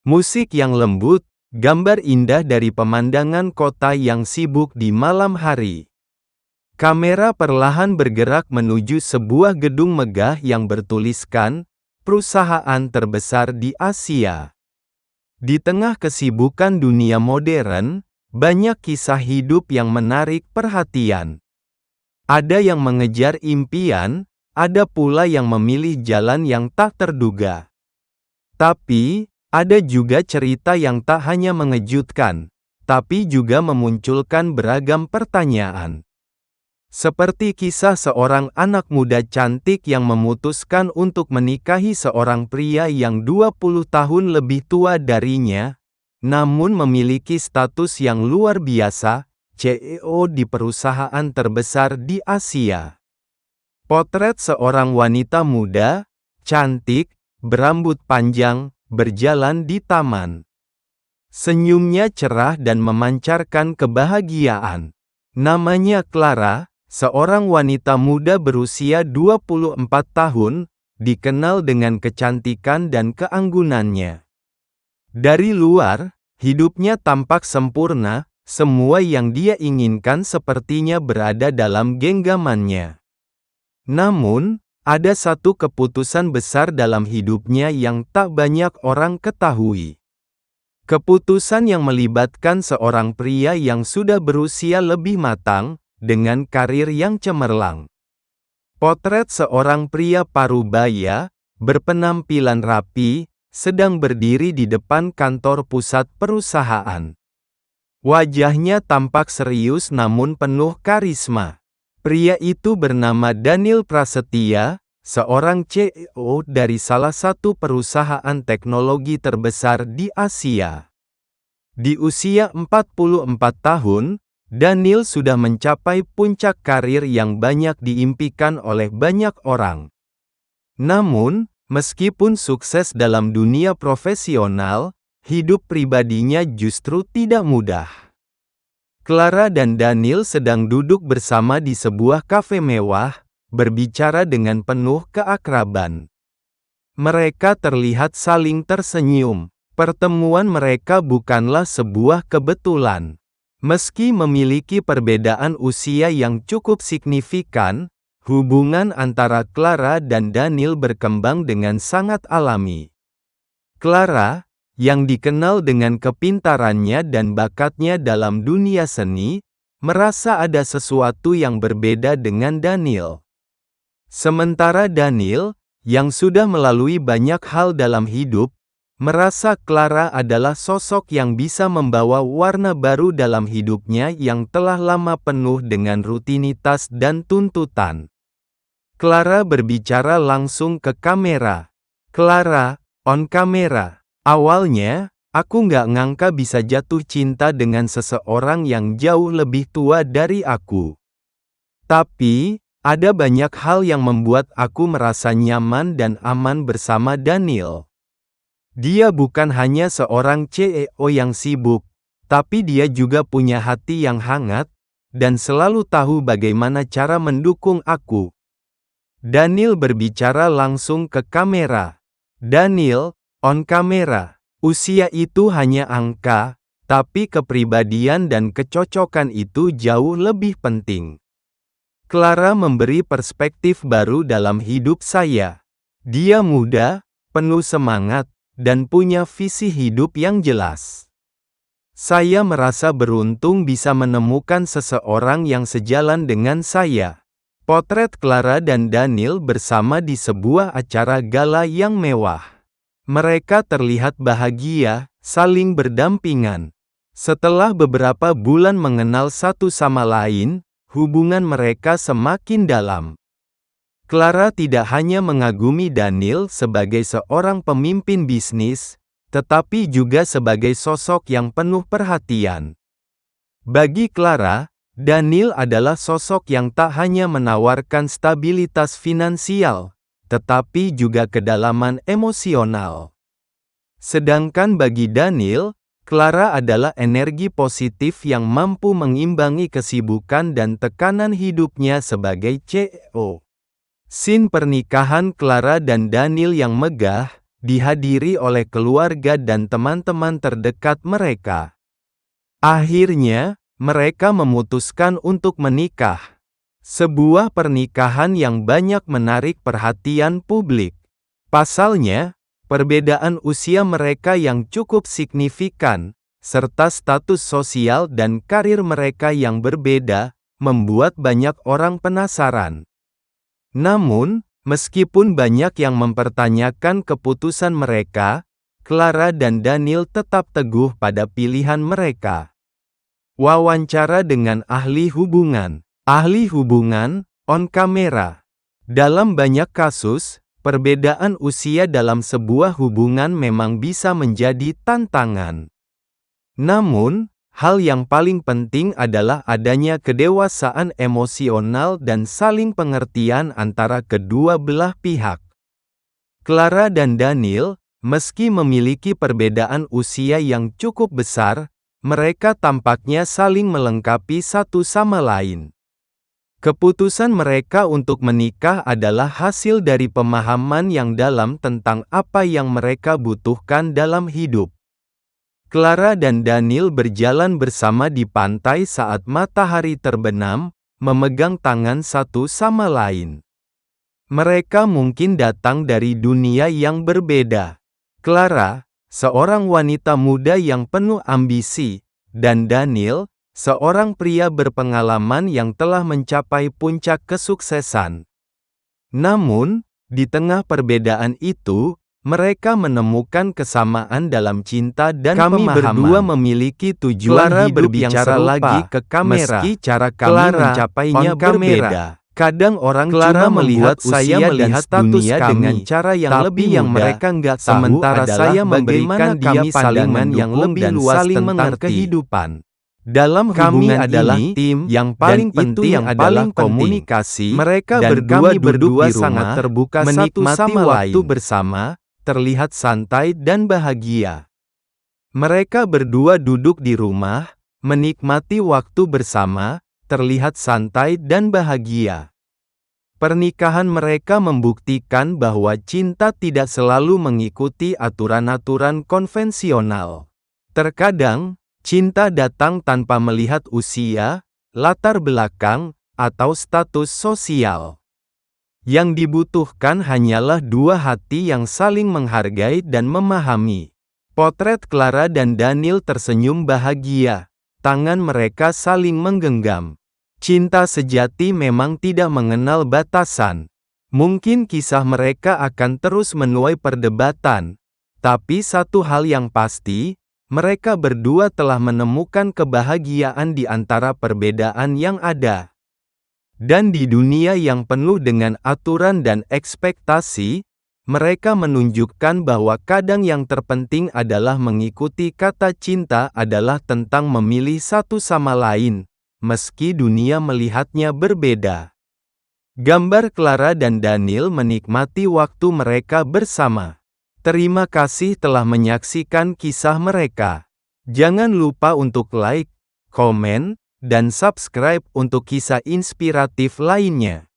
Musik yang lembut, gambar indah dari pemandangan kota yang sibuk di malam hari. Kamera perlahan bergerak menuju sebuah gedung megah yang bertuliskan, perusahaan terbesar di Asia. Di tengah kesibukan dunia modern, banyak kisah hidup yang menarik perhatian. Ada yang mengejar impian, ada pula yang memilih jalan yang tak terduga. Tapi, ada juga cerita yang tak hanya mengejutkan, tapi juga memunculkan beragam pertanyaan. Seperti kisah seorang anak muda cantik yang memutuskan untuk menikahi seorang pria yang 20 tahun lebih tua darinya, namun memiliki status yang luar biasa, CEO di perusahaan terbesar di Asia. Potret seorang wanita muda, cantik, berambut panjang, berjalan di taman. Senyumnya cerah dan memancarkan kebahagiaan. Namanya Clara, seorang wanita muda berusia 24 tahun, dikenal dengan kecantikan dan keanggunannya. Dari luar, hidupnya tampak sempurna, semua yang dia inginkan sepertinya berada dalam genggamannya. Namun, ada satu keputusan besar dalam hidupnya yang tak banyak orang ketahui. Keputusan yang melibatkan seorang pria yang sudah berusia lebih matang, dengan karir yang cemerlang. Potret seorang pria parubaya, berpenampilan rapi, sedang berdiri di depan kantor pusat perusahaan. Wajahnya tampak serius namun penuh karisma. Pria itu bernama Daniel Prasetya, seorang CEO dari salah satu perusahaan teknologi terbesar di Asia. Di usia 44 tahun, Daniel sudah mencapai puncak karir yang banyak diimpikan oleh banyak orang. Namun, meskipun sukses dalam dunia profesional, hidup pribadinya justru tidak mudah. Clara dan Daniel sedang duduk bersama di sebuah kafe mewah, berbicara dengan penuh keakraban. Mereka terlihat saling tersenyum. Pertemuan mereka bukanlah sebuah kebetulan. Meski memiliki perbedaan usia yang cukup signifikan, hubungan antara Clara dan Daniel berkembang dengan sangat alami. Clara, yang dikenal dengan kepintarannya dan bakatnya dalam dunia seni, merasa ada sesuatu yang berbeda dengan Daniel. Sementara Daniel, yang sudah melalui banyak hal dalam hidup, merasa Clara adalah sosok yang bisa membawa warna baru dalam hidupnya yang telah lama penuh dengan rutinitas dan tuntutan. Clara berbicara langsung ke kamera. Clara, on kamera. Awalnya, aku nggak ngangka bisa jatuh cinta dengan seseorang yang jauh lebih tua dari aku. Tapi, ada banyak hal yang membuat aku merasa nyaman dan aman bersama Daniel. Dia bukan hanya seorang CEO yang sibuk, tapi dia juga punya hati yang hangat, dan selalu tahu bagaimana cara mendukung aku. Daniel berbicara langsung ke kamera. Daniel, on kamera. Usia itu hanya angka, tapi kepribadian dan kecocokan itu jauh lebih penting. Clara memberi perspektif baru dalam hidup saya. Dia muda, penuh semangat, dan punya visi hidup yang jelas. Saya merasa beruntung bisa menemukan seseorang yang sejalan dengan saya. Potret Clara dan Daniel bersama di sebuah acara gala yang mewah. Mereka terlihat bahagia, saling berdampingan. Setelah beberapa bulan mengenal satu sama lain, hubungan mereka semakin dalam. Clara tidak hanya mengagumi Daniel sebagai seorang pemimpin bisnis, tetapi juga sebagai sosok yang penuh perhatian. Bagi Clara, Daniel adalah sosok yang tak hanya menawarkan stabilitas finansial, tetapi juga kedalaman emosional. Sedangkan bagi Daniel, Clara adalah energi positif yang mampu mengimbangi kesibukan dan tekanan hidupnya sebagai CEO. Scene pernikahan Clara dan Daniel yang megah, dihadiri oleh keluarga dan teman-teman terdekat mereka. Akhirnya, mereka memutuskan untuk menikah. Sebuah pernikahan yang banyak menarik perhatian publik. Pasalnya, perbedaan usia mereka yang cukup signifikan, serta status sosial dan karir mereka yang berbeda, membuat banyak orang penasaran. Namun, meskipun banyak yang mempertanyakan keputusan mereka, Clara dan Daniel tetap teguh pada pilihan mereka. Wawancara dengan ahli hubungan. Ahli hubungan, on kamera. Dalam banyak kasus, perbedaan usia dalam sebuah hubungan memang bisa menjadi tantangan. Namun, hal yang paling penting adalah adanya kedewasaan emosional dan saling pengertian antara kedua belah pihak. Clara dan Daniel, meski memiliki perbedaan usia yang cukup besar, mereka tampaknya saling melengkapi satu sama lain. Keputusan mereka untuk menikah adalah hasil dari pemahaman yang dalam tentang apa yang mereka butuhkan dalam hidup. Clara dan Daniel berjalan bersama di pantai saat matahari terbenam, memegang tangan satu sama lain. Mereka mungkin datang dari dunia yang berbeda. Clara, seorang wanita muda yang penuh ambisi, dan Daniel, seorang pria berpengalaman yang telah mencapai puncak kesuksesan. Namun, di tengah perbedaan itu, mereka menemukan kesamaan dalam cinta dan pemahaman. Kami berdua memiliki tujuan Clara hidup yang serupa, lagi ke kamera, meski cara kami mencapainya berbeda. Kadang orang Clara melihat saya melihat dunia dengan cara yang lebih yang mereka nggak tahu, sementara saya memberikan dia pandangan yang lebih luas tentang kehidupan. Dalam hubungan adalah ini, tim yang paling penting yang paling komunikasi. Mereka berdua sangat terbuka satu sama lain. Waktu bersama, terlihat santai dan bahagia. Mereka berdua duduk di rumah, menikmati waktu bersama, terlihat santai dan bahagia. Pernikahan mereka membuktikan bahwa cinta tidak selalu mengikuti aturan-aturan konvensional. Terkadang, cinta datang tanpa melihat usia, latar belakang, atau status sosial. Yang dibutuhkan hanyalah dua hati yang saling menghargai dan memahami. Potret Clara dan Daniel tersenyum bahagia. Tangan mereka saling menggenggam. Cinta sejati memang tidak mengenal batasan. Mungkin kisah mereka akan terus menuai perdebatan. Tapi satu hal yang pasti, mereka berdua telah menemukan kebahagiaan di antara perbedaan yang ada. Dan di dunia yang penuh dengan aturan dan ekspektasi, mereka menunjukkan bahwa kadang yang terpenting adalah mengikuti kata cinta adalah tentang memilih satu sama lain, meski dunia melihatnya berbeda. Gambar Clara dan Daniel menikmati waktu mereka bersama. Terima kasih telah menyaksikan kisah mereka. Jangan lupa untuk like, komen, dan subscribe untuk kisah inspiratif lainnya.